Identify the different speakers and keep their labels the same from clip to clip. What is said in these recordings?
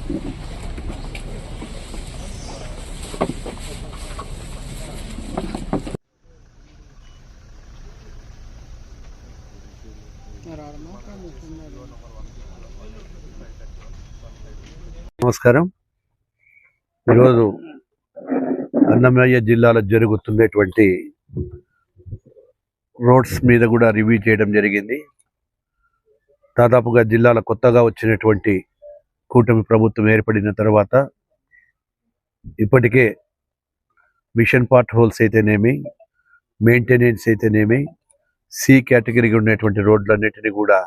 Speaker 1: నమస్కారం. ఈరోజు అన్నమయ్య జిల్లాలో జరుగుతున్నటువంటి రోడ్స్ మీద కూడా రివ్యూ చేయడం జరిగింది. దాదాపుగా జిల్లాలో కొత్తగా వచ్చినటువంటి కూటమి ప్రభుత్వం ఏర్పడిన తర్వాత ఇప్పటికే మిషన్ పార్ట్ హోల్స్ అయితేనేమి, మెయింటెనెన్స్ అయితేనేమి, సి కేటగిరీగా ఉన్నటువంటి రోడ్లన్నిటినీ కూడా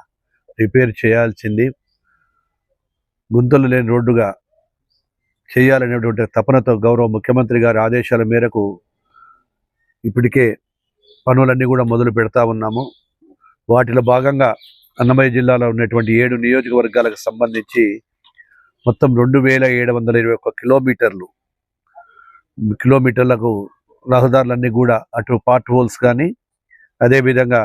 Speaker 1: రిపేర్ చేయాల్సింది, గుంతలు లేని రోడ్డుగా చేయాలనేటువంటి తపనతో గౌరవ ముఖ్యమంత్రి గారి ఆదేశాల మేరకు ఇప్పటికే పనులన్నీ కూడా మొదలు పెడతా ఉన్నాము. వాటిలో భాగంగా అన్నమయ్య జిల్లాలో ఉన్నటువంటి 7 నియోజకవర్గాలకు సంబంధించి మొత్తం 2721 కిలోమీటర్లకు రహదారులన్నీ కూడా అటు పార్ట్ హోల్స్ కానీ అదేవిధంగా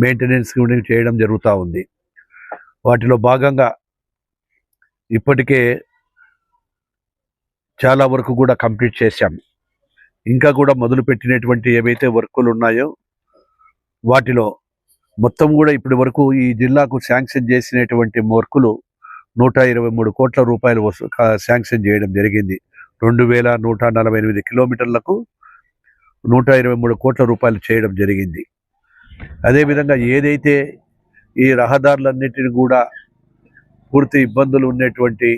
Speaker 1: మెయింటెనెన్స్ చేయడం జరుగుతూ ఉంది. వాటిలో భాగంగా ఇప్పటికే చాలా వరకు కూడా కంప్లీట్ చేశాం. ఇంకా కూడా మొదలుపెట్టినటువంటి ఏవైతే వర్కులు ఉన్నాయో వాటిలో మొత్తం కూడా ఇప్పటి వరకు ఈ జిల్లాకు శాంక్షన్ చేసినటువంటి వర్కులు 123 కోట్ల రూపాయలు శాంక్షన్ చేయడం జరిగింది. 2148 కిలోమీటర్లకు 123 కోట్ల రూపాయలు చేయడం జరిగింది. అదేవిధంగా ఏదైతే ఈ రహదారులన్నిటిని కూడా పూర్తి ఇబ్బందులు ఉన్నటువంటి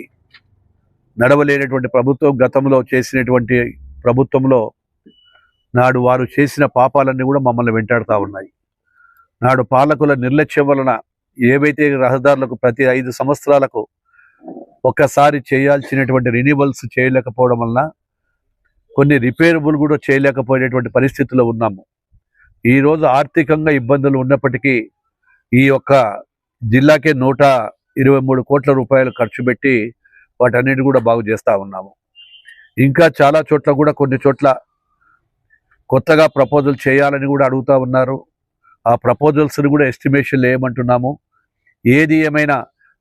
Speaker 1: నడవలేనటువంటి ప్రభుత్వం గతంలో చేసినటువంటి ప్రభుత్వంలో నాడు వారు చేసిన పాపాలన్నీ కూడా మమ్మల్ని వెంటాడుతూ ఉన్నాయి. నాడు పాలకుల నిర్లక్ష్యం వలన ఏవైతే రహదారులకు ప్రతి 5 సంవత్సరాలకు ఒక్కసారి చేయాల్సినటువంటి రెన్యువల్స్ చేయలేకపోవడం వలన కొన్ని రిపేరబుల్ కూడా చేయలేకపోయేటువంటి పరిస్థితుల్లో ఉన్నాము. ఈరోజు ఆర్థికంగా ఇబ్బందులు ఉన్నప్పటికీ ఈ యొక్క జిల్లాకే 123 కోట్ల రూపాయలు ఖర్చు పెట్టి వాటన్నిటి కూడా బాగు చేస్తూ ఉన్నాము. ఇంకా చాలా చోట్ల కూడా కొన్ని చోట్ల కొత్తగా ప్రపోజల్ చేయాలని కూడా అడుగుతూ ఉన్నారు. ఆ ప్రపోజల్స్ని కూడా ఎస్టిమేషన్లు వేయమంటున్నాము. ఏది ఏమైనా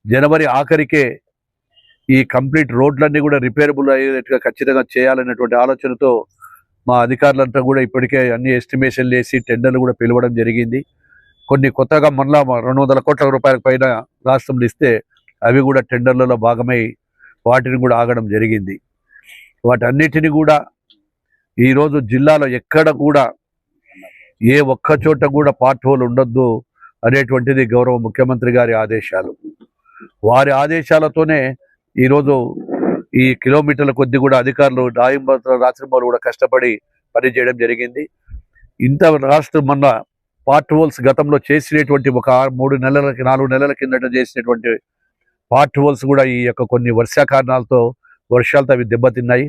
Speaker 1: జనవరి ఆఖరికే ఈ కంప్లీట్ రోడ్లన్నీ కూడా రిపేరబుల్ అయ్యేట్టుగా ఖచ్చితంగా చేయాలనేటువంటి ఆలోచనతో మా అధికారులంతా కూడా ఇప్పటికే అన్ని ఎస్టిమేషన్లు వేసి టెండర్లు కూడా పిలవడం జరిగింది. కొన్ని కొత్తగా మళ్ళా 200 కోట్ల రూపాయల పైన రాష్ట్రంలో ఇస్తే అవి కూడా టెండర్లలో భాగమై వాటిని కూడా ఆగడం జరిగింది. వాటన్నిటిని కూడా ఈరోజు జిల్లాలో ఎక్కడ కూడా ఏ ఒక్క చోట కూడా పార్ట్ హోల్ ఉండొద్దు అనేటువంటిది గౌరవ ముఖ్యమంత్రి గారి ఆదేశాలు. వారి ఆదేశాలతోనే ఈరోజు ఈ కిలోమీటర్ల కొద్ది కూడా అధికారులు రాత్రింబలు కూడా కష్టపడి పనిచేయడం జరిగింది. ఇంత రాష్ట్రం మొన్న పార్ట్ హోల్స్ గతంలో చేసినటువంటి ఒక 4 నెలల కిందట చేసినటువంటి పార్ట్ హోల్స్ కూడా ఈ యొక్క కొన్ని వర్షాకారణాలతో వర్షాలతో అవి దెబ్బతిన్నాయి.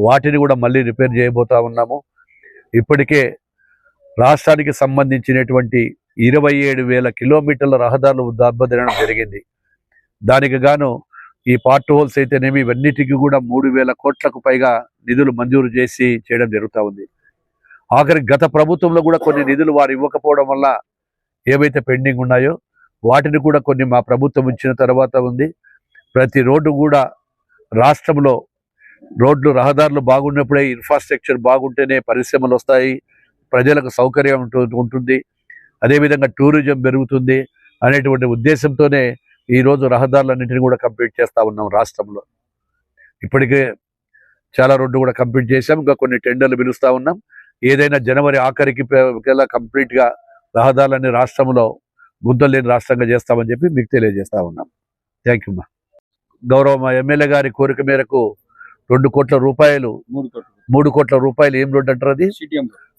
Speaker 1: వాటిని కూడా మళ్ళీ రిపేర్ చేయబోతా ఉన్నాము. ఇప్పటికే రాష్ట్రానికి సంబంధించినటువంటి 27,000 కిలోమీటర్ల రహదారులు దెబ్బతినడం జరిగింది. దానికి గాను ఈ పార్ట్ హోల్స్ అయితేనేమి ఇవన్నిటికీ కూడా 3,000 కోట్లకు పైగా నిధులు మంజూరు చేసి చేయడం జరుగుతూ ఉంది. ఆఖరి గత ప్రభుత్వంలో కూడా కొన్ని నిధులు వారు ఇవ్వకపోవడం వల్ల ఏవైతే పెండింగ్ ఉన్నాయో వాటిని కూడా కొన్ని మా ప్రభుత్వం ఇచ్చిన తర్వాత ఉంది. ప్రతి రోడ్డు కూడా రాష్ట్రంలో రోడ్లు రహదారులు బాగున్నప్పుడే ఇన్ఫ్రాస్ట్రక్చర్ బాగుంటేనే పరిశ్రమలు వస్తాయి, ప్రజలకు సౌకర్యం ఉంటుంది, అదేవిధంగా టూరిజం పెరుగుతుంది అనేటువంటి ఉద్దేశంతోనే ఈరోజు రహదారులన్నింటినీ కూడా కంప్లీట్ చేస్తూ ఉన్నాం రాష్ట్రంలో. ఇప్పటికే చాలా రోడ్డు కూడా కంప్లీట్ చేశాం. ఇంకా కొన్ని టెండర్లు పిలుస్తూ ఉన్నాం. ఏదైనా జనవరి ఆఖరికి కంప్లీట్గా రహదారులన్నీ రాష్ట్రంలో గుంతలు లేని రాష్ట్రంగా చేస్తామని చెప్పి మీకు తెలియజేస్తా ఉన్నాం. Thank you. గౌరవ మా ఎమ్మెల్యే గారి కోరిక మేరకు 2 కోట్ల రూపాయలు 3 కోట్ల రూపాయలు ఏం రోడ్డు అంటారు, అది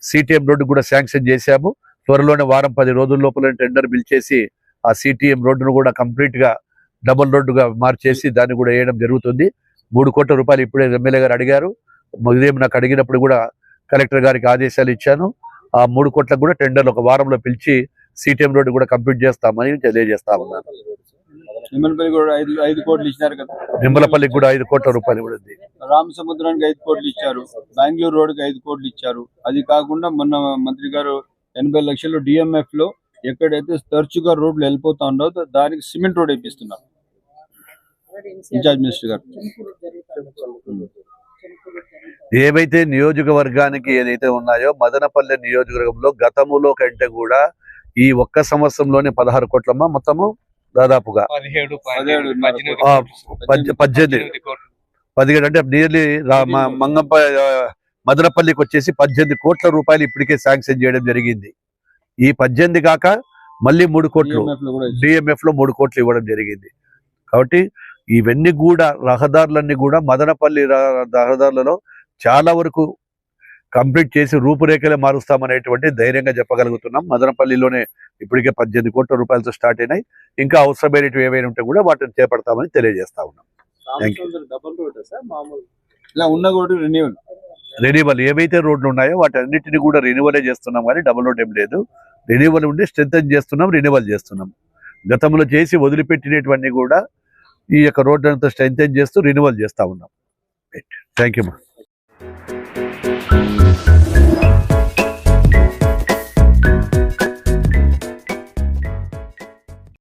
Speaker 1: సిటిఎం రోడ్డు కూడా శాంక్షన్ చేశాము. త్వరలోనే వారం 10 రోజుల లోపల టెండర్ పిలిచేసి ఆ సిటిఎం రోడ్డును కూడా కంప్లీట్గా డబుల్ రోడ్డుగా మార్చేసి దాన్ని కూడా వేయడం జరుగుతుంది. 3 కోట్ల రూపాయలు ఇప్పుడే ఎమ్మెల్యే గారు అడిగారు. ఉదయం నాకు అడిగినప్పుడు కూడా కలెక్టర్ గారికి ఆదేశాలు ఇచ్చాను. ఆ 3 కోట్లకు కూడా టెండర్లు ఒక వారంలో పిలిచి సిటిఎం రోడ్డు కూడా కంప్లీట్ చేస్తామని తెలియజేస్తా ఉన్నాను.
Speaker 2: నిమ్మలపల్లికి కూడా 5 కోట్లు ఇచ్చినారు కదా.
Speaker 1: నిమ్మలపల్లికి కూడా 5 కోట్ల రూపాయలు కూడా ఉంది.
Speaker 2: రామసముద్రానికి 5 కోట్లు ఇచ్చారు. బెంగళూరు రోడ్డుకి 5 కోట్లు ఇచ్చారు. అది కాకుండా మొన్న మంత్రి గారు 80 లక్షలు డిఎంఎఫ్ లో ఎక్కడైతే తరచుగా రోడ్లు వెళ్ళిపోతా ఉండవు దానికి సిమెంట్ రోడ్ వేపిస్తున్నారు. ఇన్ఛార్జ్ మినిస్టర్ గారు.
Speaker 1: ఏవైతే నియోజకవర్గానికి ఏదైతే ఉన్నాయో మదనపల్లె నియోజకవర్గంలో గతములో కంటే కూడా ఈ ఒక్క సంవత్సరంలోనే 16 కోట్లమ్మా మొత్తము దాదాపుగా 17 అంటే నియర్లీ మంగంప మదనపల్లికి వచ్చేసి 18 కోట్ల రూపాయలు ఇప్పటికే శాంక్షన్ చేయడం జరిగింది. ఈ 18 కాక మళ్ళీ 3 కోట్లు డిఎంఎఫ్ లో 3 కోట్లు ఇవ్వడం జరిగింది. కాబట్టి ఇవన్నీ కూడా రహదారులన్నీ కూడా మదనపల్లి రహదారులలో చాలా వరకు కంప్లీట్ చేసి రూపురేఖలే మారుస్తామనేటువంటి ధైర్యంగా చెప్పగలుగుతున్నాం. మదనపల్లిలోనే ఇప్పటికే 18 కోట్ల రూపాయలతో స్టార్ట్ అయినాయి. ఇంకా అవసరమైనవి ఏవైనా ఉంటే కూడా వాటిని చేపడతామని తెలియజేస్తా ఉన్నాం.
Speaker 2: ఇలా ఉన్న కూడా
Speaker 1: రెన్యువల్ ఏవైతే రోడ్లు ఉన్నాయో వాటి అన్నిటిని కూడా రెన్యువలే చేస్తున్నాం, కానీ డబుల్ రోడ్ ఏం లేదు. రెన్యువల్ ఉండి స్ట్రెంథన్ చేస్తున్నాం, రెన్యువల్ చేస్తున్నాం. గతంలో చేసి వదిలిపెట్టినటువంటి కూడా ఈ యొక్క రోడ్డు అంతా స్ట్రెంథన్ చేస్తూ రెన్యువల్ చేస్తా ఉన్నాం. Thank you.